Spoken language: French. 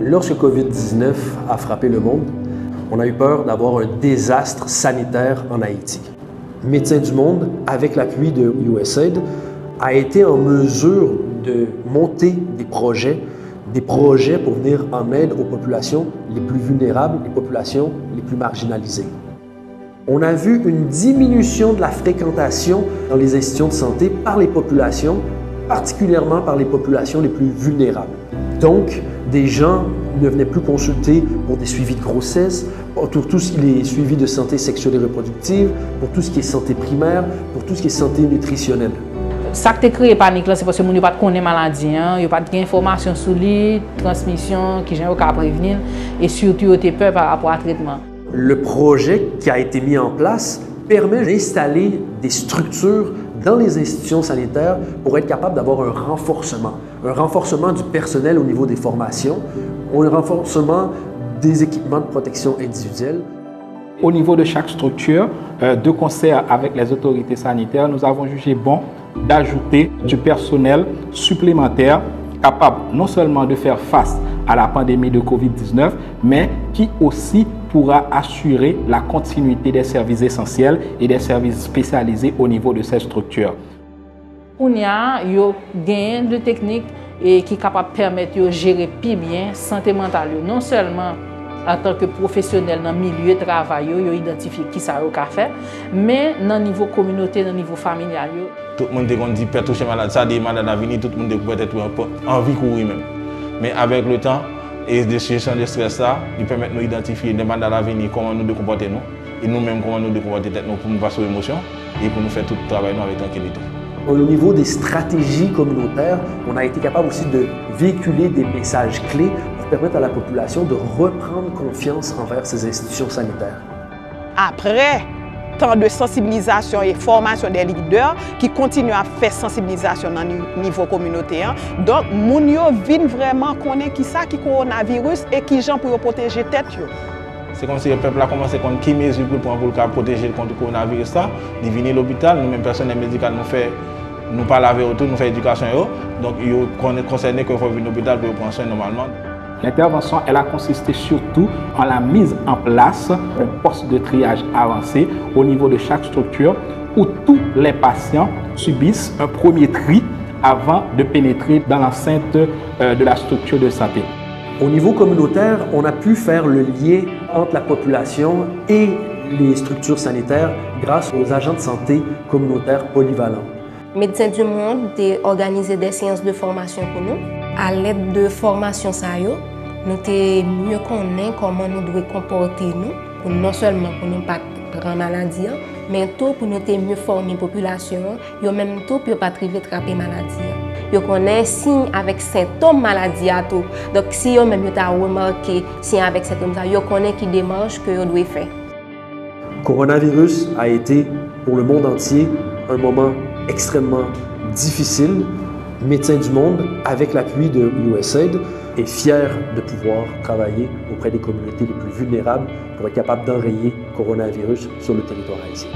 Lorsque COVID-19 a frappé le monde, on a eu peur d'avoir un désastre sanitaire en Haïti. Médecins du Monde, avec l'appui de USAID, a été en mesure de monter des projets pour venir en aide aux populations les plus vulnérables, les populations les plus marginalisées. On a vu une diminution de la fréquentation dans les institutions de santé par les populations, particulièrement par les populations les plus vulnérables. Donc, des gens ne venaient plus consulter pour des suivis de grossesse, pour tout ce qui est suivi de santé sexuelle et reproductive, pour tout ce qui est santé primaire, pour tout ce qui est santé nutritionnelle. Ça qui a créé panique, c'est parce que les gens ne connaissent pas la maladie, ils n'ont pas d'informations sur lui, transmission, qui ont qu'à prévenir, et surtout, ils ont peur par rapport au traitement. Le projet qui a été mis en place permet d'installer des structures dans les institutions sanitaires pour être capable d'avoir un renforcement du personnel au niveau des formations, un renforcement des équipements de protection individuelle. Au niveau de chaque structure, de concert avec les autorités sanitaires, nous avons jugé bon d'ajouter du personnel supplémentaire capable non seulement de faire face à la pandémie de COVID-19, mais qui aussi pourra assurer la continuité des services essentiels et des services spécialisés au niveau de ces structures. Il y a des techniques qui sont capables de permettre de gérer plus bien la santé mentale, non seulement en tant que professionnel dans le milieu de travail, ils identifient qui ça a fait, mais dans le niveau communautaire, dans le niveau familial. Tout le monde dit que toucher malade, ça des malades à venir, tout le monde peut être envie de courir même. Mais avec le temps et des situations de stress, ça, ils permettent de nous identifier les malades à venir, comment nous comporter nous, et nous-mêmes comment nous comporter nous pour nous passer aux émotions et pour nous faire tout le travail avec tranquillité. Au niveau des stratégies communautaires, on a été capable aussi de véhiculer des messages clés pour permettre à la population de reprendre confiance envers ces institutions sanitaires. Après tant de sensibilisation et formation des leaders qui continuent à faire sensibilisation au niveau communautaire, donc moun yo vinn vraiment connaître qui ça qui coronavirus et qui gens pour protéger tête yo. C'est comme si le peuple a commencé à connaître qui mesures pour protéger contre le coronavirus. Il vient à l'hôpital, nous-mêmes, personnel médical, nous parlons avec eux, nous faisons l'éducation. Donc, ils sont concernés qu'il faut venir à l'hôpital pour prendre soin normalement. L'intervention, elle a consisté surtout en la mise en place d'un poste de triage avancé au niveau de chaque structure où tous les patients subissent un premier tri avant de pénétrer dans l'enceinte de la structure de santé. Au niveau communautaire, on a pu faire le lien entre la population et les structures sanitaires grâce aux agents de santé communautaires polyvalents. Médecins du Monde a organisé des séances de formation pour nous. À l'aide de formation, nous devons mieux connaître comment nous devons comporter nous, non seulement pour ne pas prendre maladie, mais tout pour nous mieux former la population, et même tout pour ne pas attraper maladie. Ils connaissent signes avec symptômes maladie. Donc, si vous même remarqué signes avec symptômes, ils connaissent qui démarche que vous devez faire. Le coronavirus a été pour le monde entier un moment extrêmement difficile. Médecins du Monde, avec l'appui de USAID, est fier de pouvoir travailler auprès des communautés les plus vulnérables pour être capable d'enrayer le coronavirus sur le territoire haïtien.